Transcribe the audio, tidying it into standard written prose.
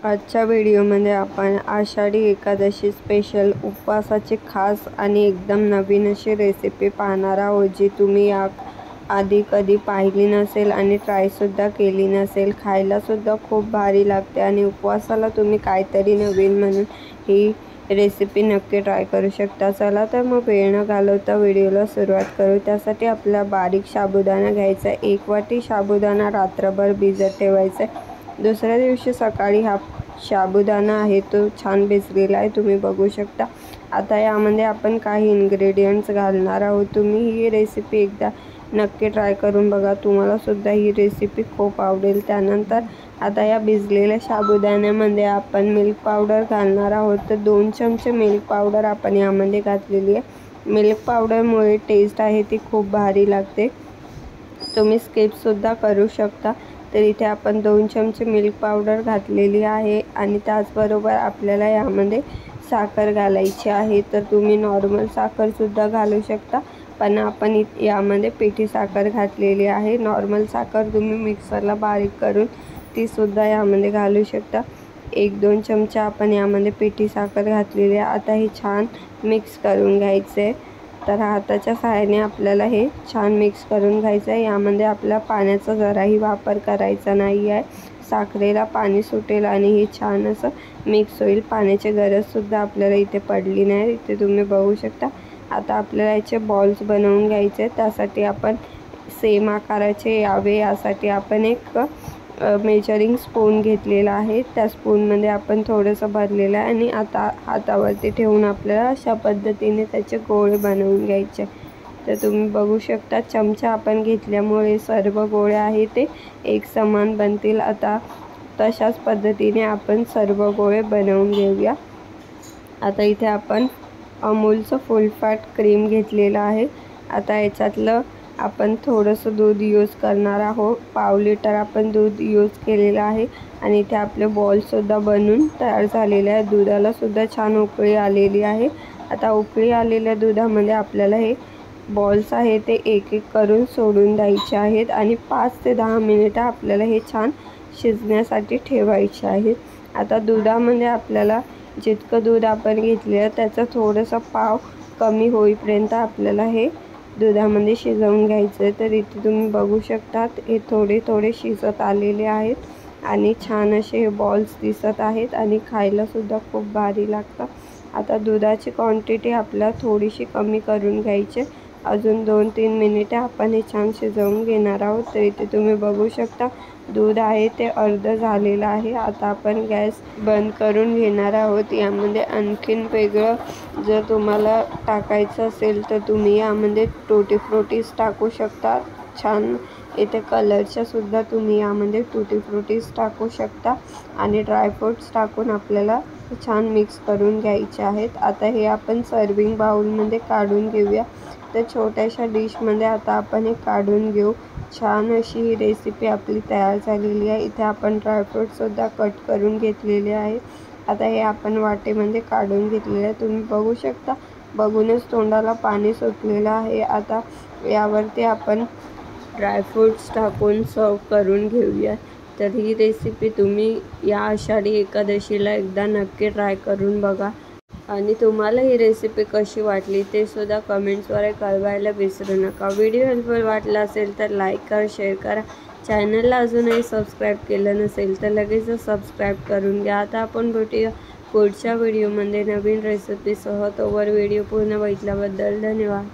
आजच्या व्हिडिओमध्ये आपण आषाढी एकादशी स्पेशल उपवासाची खास आणि एकदम नवीन अशी रेसिपी पाहणार आहोत, जी तुम्ही आधी कधी पाहिली नसेल आणि ट्रायसुद्धा केली नसेल। खायलासुद्धा खूप भारी लागते आणि उपवासाला तुम्ही काहीतरी नवीन म्हणून ही रेसिपी नक्की ट्राय करू शकता। चला तर मग वेळ न घालवता व्हिडिओला सुरुवात करू। त्यासाठी आपल्याला बारीक साबुदाणा घ्यायचा आहे। 1 वाटी साबुदाणा रात्रभर भिजत ठेवायचा आहे। दुसऱ्या दिवशी सकाळी हा साबुदाणा आहे तो छान भिजलेला आहे, तुम्ही बघू शकता। आता यामध्ये आपण काही इन्ग्रेडियंट्स घालणार आहोत। तुम्ही ही रेसिपी एकदा नक्की ट्राय करून बघा, तुम्हाला सुद्धा ही रेसिपी खूप आवडेल। त्यानंतर आता या भिजलेल्या साबुदाण्यामध्ये आपण मिल्क पावडर घालणार आहोत। तर 2 चमचे मिल्क पावडर आपण यामध्ये घातलेली आहे। मिल्क पावडरमुळे टेस्ट आहे ती खूप भारी लागते, तुम्ही स्किपसुद्धा करू शकता। तर इथे आपण 2 चमचे मिल्क पावडर घातलेली आहे आणि त्याचबरोबर आपल्याला यामध्ये साखर घालायची आहे। तर तुम्ही नॉर्मल साखरसुद्धा घालू शकता, पण आपण यामध्ये पिठी साखर घातलेली आहे। नॉर्मल साखर तुम्ही मिक्सरला बारीक करून तीसुद्धा यामध्ये घालू शकता। 1-2 चमचे आपण यामध्ये पिठी साखर घातलेली आहे। आता हे छान मिक्स करून घ्यायचे। तर हाताच्या सहाय्याने आपल्याला हे छान मिक्स करून घ्यायचं आहे। यामध्ये आपला पाण्याचा जराही वापर करायचा नाही आहे, साखरेला पाणी सुटेल आणि हे छान असं मिक्स होईल। पाण्याची गरजसुद्धा आपल्याला इथे पडली नाही, इथे तुम्ही बघू शकता। आता आपल्याला याचे बॉल्स बनवून घ्यायचे। त्यासाठी आपण सेम आकाराचे यावे यासाठी आपण एक मेजरिंग स्पून घेतलेला आहे। त्या स्पूनमध्ये आपण थोडंसं भरलेलं आहे आणि आता हातावरती ठेवून आपल्याला अशा पद्धतीने त्याचे गोळे बनवून घ्यायचे। तर तुम्ही बघू शकता, चमचा आपण घेतल्यामुळे सर्व गोळे आहे ते एक समान बनतील। आता तशाच पद्धतीने आपण सर्व गोळे बनवून घेऊया। आता इथे आपण अमूलचं फुल फॅट क्रीम घेतलेलं आहे। आता याच्यातलं आपण थोडंसं दूध यूज करणार आहोत। पाव लिटर आपण दूध यूज केलेलं आहे आणि इथे आपले बॉलसुद्धा बनून तयार झालेले आहेत। दुधालासुद्धा छान उकळी आलेली आहे। आता उकळी आलेल्या दुधामध्ये आपल्याला हे बॉल्स आहे ते एक-एक करून सोडून द्यायचे आहेत आणि 5 ते 10 मिनिटं आपल्याला हे छान शिजण्यासाठी ठेवायचे आहेत। आता दुधामध्ये आपल्याला जितकं दूध आपण घेतलेलं त्याचं थोडंसं पाव कमी होईपर्यंत आपल्याला हे दुधामध्ये शिजवून घ्यायचं। तर इथे तुम्ही बघू शकता, हे थोडे थोडे शिजत आलेले आहेत आणि छान असे हे बॉल्स दिसत आहेत आणि खायलासुद्धा खूप भारी लागतात। आता दुधाची क्वांटिटी आपल्याला थोडीशी कमी करून घ्यायची। अजून 2-3 मिनिटे आपण हे छान शिजवून घेणार आहोत। तर इथे तुम्ही बघू शकता, दूध आहे ते अर्ध झालेलं आहे। आता आपण गॅस बंद करून घेणार आहोत। यामध्ये आणखीन वेगळं जर तुम्हाला टाकायचं असेल तर तुम्ही यामध्ये टूटी फ्रुटीज टाकू शकता। छान इथे कलरच्यासुद्धा तुम्ही यामध्ये टूटी फ्रुटीज टाकू शकता आणि ड्रायफ्रूट्स टाकून आपल्याला छान मिक्स करून घ्यायचे आहेत। आता हे आपण सर्विंग बाउलमध्ये काढून घेऊया। तर छोट्याशा डिशमध्ये आता आपण हे काढून घेऊ। छान अशी ही रेसिपी आपली तयार झालेली आहे। इथे आपण ड्रायफ्रूटसुद्धा कट करून घेतलेले आहे। आता हे आपण वाटेमध्ये काढून घेतलेले आहे, तुम्ही बघू शकता। बघूनच तोंडाला पाणी सुटलेलं आहे। आता यावरती आपण ड्रायफ्रूट्स टाकून सर्व करून घेऊया। तर ही रेसिपी तुम्ही या आषाढी एकादशीला एकदा नक्की ट्राय करून बघा आणि तुम्हाला ही रेसिपी कशी वाटली ते सुद्धा कमेंट्सद्वारे कळवायला विसरू नका। व्हिडिओ हेल्पफुल वाटला असेल तर लाईक करा, शेअर करा। चॅनलला अजूनही सबस्क्राईब केलं नसेल तर लगेच सबस्क्राईब करून घ्या। आता आपण भेटूया पुढच्या व्हिडिओमध्ये नवीन रेसिपीसह। तोवर व्हिडिओ पूर्ण बघितल्याबद्दल धन्यवाद।